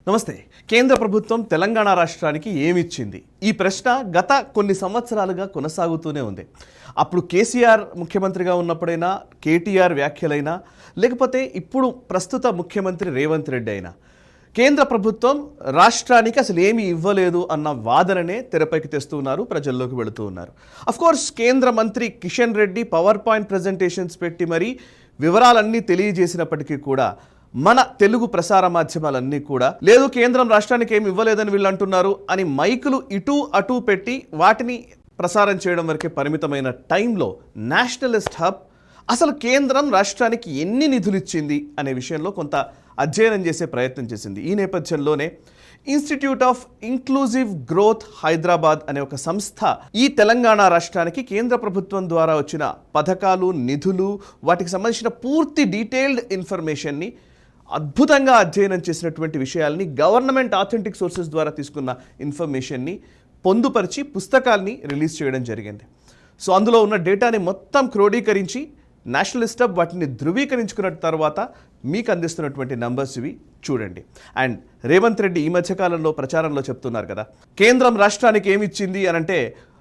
నమస్తే. కేంద్ర ప్రభుత్వం తెలంగాణ రాష్ట్రానికి ఏమిచ్చింది? ఈ ప్రశ్న గత కొన్ని సంవత్సరాలుగా కొనసాగుతూనే ఉంది. అప్పుడు కేసీఆర్ ముఖ్యమంత్రిగా ఉన్నప్పుడైనా, కేటీఆర్ వ్యాఖ్యలైనా, లేకపోతే ఇప్పుడు ప్రస్తుత ముఖ్యమంత్రి రేవంత్ రెడ్డి అయినా కేంద్ర ప్రభుత్వం రాష్ట్రానికి అసలు ఏమీ ఇవ్వలేదు అన్న వాదననే తెరపైకి తెస్తున్నారు, ప్రజల్లోకి వెళుతూ ఉన్నారు. అఫ్కోర్స్ కేంద్ర మంత్రి Kishan Reddy power point presentations పెట్టి మరీ వివరాలన్నీ తెలియజేసినప్పటికీ కూడా మన తెలుగు ప్రసార మాధ్యమాలన్నీ కూడా లేదు కేంద్రం రాష్ట్రానికి ఏమి ఇవ్వలేదని వీళ్ళు అంటున్నారు అని మైకులు ఇటు అటు పెట్టి వాటిని ప్రసారం చేయడం వరకే పరిమితమైన టైంలో నేషనలిస్ట్ హబ్ అసలు కేంద్రం రాష్ట్రానికి ఎన్ని నిధులు ఇచ్చింది అనే విషయంలో కొంత అధ్యయనం చేసే ప్రయత్నం చేసింది. ఈ నేపథ్యంలోనే institute of inclusive growth Hyderabad అనే ఒక సంస్థ ఈ తెలంగాణ రాష్ట్రానికి కేంద్ర ప్రభుత్వం ద్వారా వచ్చిన పథకాలు, నిధులు, వాటికి సంబంధించిన పూర్తి డీటెయిల్డ్ ఇన్ఫర్మేషన్ని అద్భుతంగా అధ్యయనం చేసినటువంటి విషయాల్ని గవర్నమెంట్ ఆథెంటిక్ సోర్సెస్ ద్వారా తీసుకున్న ఇన్ఫర్మేషన్ని పొందుపరిచి పుస్తకాల్ని రిలీజ్ చేయడం జరిగింది. సో అందులో ఉన్న డేటాని మొత్తం క్రోడీకరించి నేషనలిస్ట్ హబ్ వాటిని ధృవీకరించుకున్న తర్వాత మీకు అందిస్తున్నటువంటి నంబర్స్ ఇవి చూడండి. అండ్ రేవంత్ రెడ్డి ఈ మధ్యకాలంలో ప్రచారంలో చెప్తున్నారు కదా, కేంద్రం రాష్ట్రానికి ఏమి ఇచ్చింది అని అంటే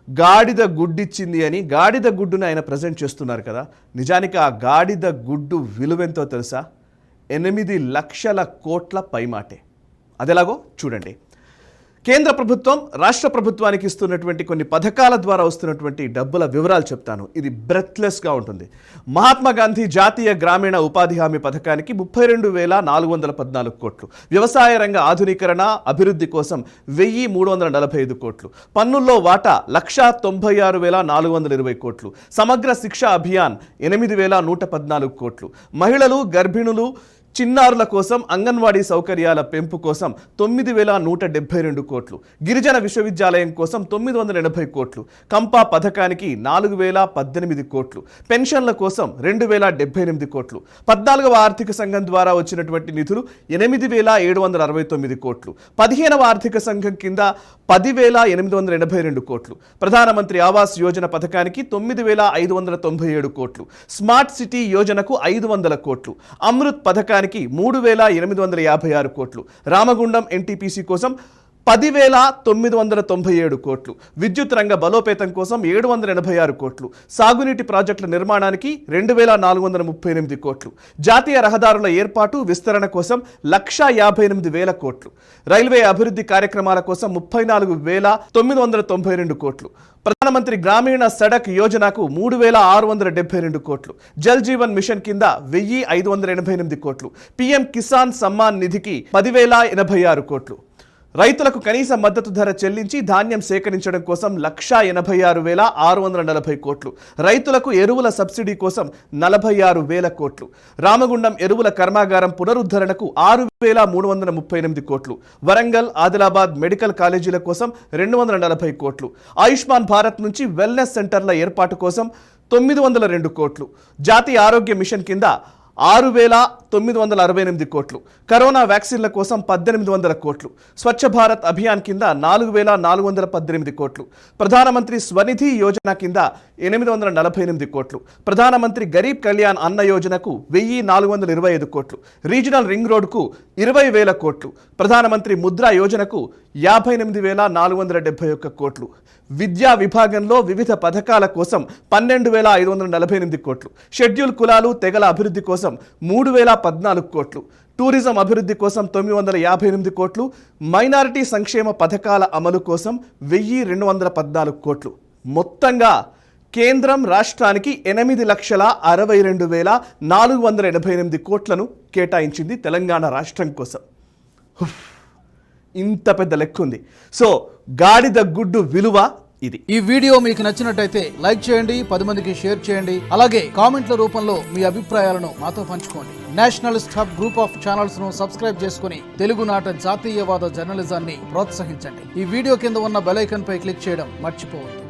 గాడిద గుడ్డిచ్చింది అని. గాడిద గుడ్డుని ఆయన ప్రజెంట్ చేస్తున్నారు కదా, నిజానికి ఆ గాడిద గుడ్డు విలువెంతో తెలుసా? 8 లక్షల కోట్ల పైమాటే. అదెలాగో చూడండి. కేంద్ర ప్రభుత్వం రాష్ట్ర ప్రభుత్వానికి ఇస్తున్నటువంటి కొన్ని పథకాల ద్వారా వస్తున్నటువంటి డబ్బుల వివరాలు చెప్తాను. ఇది బ్రెత్లెస్గా ఉంటుంది. మహాత్మా గాంధీ జాతీయ గ్రామీణ ఉపాధి హామీ పథకానికి 32,414 కోట్లు, వ్యవసాయ రంగ ఆధునీకరణ అభివృద్ధి కోసం 1,345 కోట్లు, పన్నుల్లో వాటా 1,96,420 కోట్లు, సమగ్ర శిక్ష అభియాన్ 8,114 కోట్లు, మహిళలు, గర్భిణులు, చిన్నారుల కోసం అంగన్వాడీ సౌకర్యాల పెంపు కోసం 9,172 కోట్లు, గిరిజన విశ్వవిద్యాలయం కోసం 980 కోట్లు, కంపా పథకానికి 4,018 కోట్లు, పెన్షన్ల కోసం 2,078 కోట్లు, 14వ ఆర్థిక సంఘం ద్వారా వచ్చినటువంటి నిధులు 8,769 కోట్లు, 15వ ఆర్థిక సంఘం కింద 10,882 కోట్లు, ప్రధానమంత్రి ఆవాస్ యోజన పథకానికి 9,597 కోట్లు, స్మార్ట్ సిటీ యోజనకు 500 కోట్లు, అమృత్ పథకానికి 3,856 కోట్లు, రామగుండం ఎన్టీపీసీ కోసం 10,997 కోట్లు, విద్యుత్ రంగ బలోపేతం కోసం 786 కోట్లు, సాగునీటి ప్రాజెక్టుల నిర్మాణానికి 2,438 కోట్లు, జాతీయ రహదారుల ఏర్పాటు విస్తరణ కోసం 1,58,000 కోట్లు, రైల్వే అభివృద్ధి కార్యక్రమాల కోసం 34,992 కోట్లు, ప్రధానమంత్రి గ్రామీణ సడక్ యోజనకు 3,672 కోట్లు, జల్ జీవన్ మిషన్ కింద 1,588 కోట్లు, పీఎం కిసాన్ సమ్మాన్ నిధికి 10,086 కోట్లు, రైతులకు కనీస మద్దతు ధర చెల్లించి ధాన్యం సేకరించడం కోసం 1,86,640 కోట్లు, రైతులకు ఎరువుల సబ్సిడీ కోసం 46,000 కోట్లు, రామగుండం ఎరువుల కర్మాగారం పునరుద్ధరణకు 6,338 కోట్లు, వరంగల్, ఆదిలాబాద్ మెడికల్ కాలేజీల కోసం 240 కోట్లు, ఆయుష్మాన్ భారత్ నుంచి వెల్నెస్ సెంటర్ల ఏర్పాటు కోసం 902 కోట్లు, జాతీయ ఆరోగ్య మిషన్ కింద 6,968 కోట్లు, కరోనా వ్యాక్సిన్ల కోసం 1,800 కోట్లు, స్వచ్ఛ భారత్ అభియాన్ కింద 4,418 కోట్లు, ప్రధానమంత్రి స్వనిధి యోజన కింద 848 కోట్లు, ప్రధానమంత్రి గరీబ్ కళ్యాణ్ అన్న యోజనకు 1,425 కోట్లు, రీజనల్ రింగ్ రోడ్కు 20,000 కోట్లు, ప్రధానమంత్రి ముద్రా యోజనకు 58,471 కోట్లు, విద్యా విభాగంలో వివిధ పథకాల కోసం 12,548 కోట్లు, షెడ్యూల్ కులాలు తెగల అభివృద్ధి కోసం 3,014 కోట్లు, టూరిజం అభివృద్ధి కోసం 958 కోట్లు, మైనారిటీ సంక్షేమ పథకాల అమలు కోసం 1,214 కోట్లు. మొత్తంగా కేంద్రం రాష్ట్రానికి 8,62,488 కోట్లను కేటాయించింది తెలంగాణ రాష్ట్రం కోసం. ఇంత పెద్ద లెక్క ఉంది. సో గాడిద గుడ్డు విలువ ఇది. ఈ వీడియో మీకు నచ్చినట్టయితే లైక్ చేయండి, 10 మందికి షేర్ చేయండి, అలాగే కామెంట్ల రూపంలో మీ అభిప్రాయాలను మాతో పంచుకోండి. Nationalist hub group of channels ను సబ్స్క్రైబ్ చేసుకుని తెలుగునాట జాతీయవాద జర్నలిజాన్ని ప్రోత్సహించండి. ఈ వీడియో కింద ఉన్న బెల్ ఐకాన్ పై క్లిక్ చేయడం మర్చిపోవద్దు.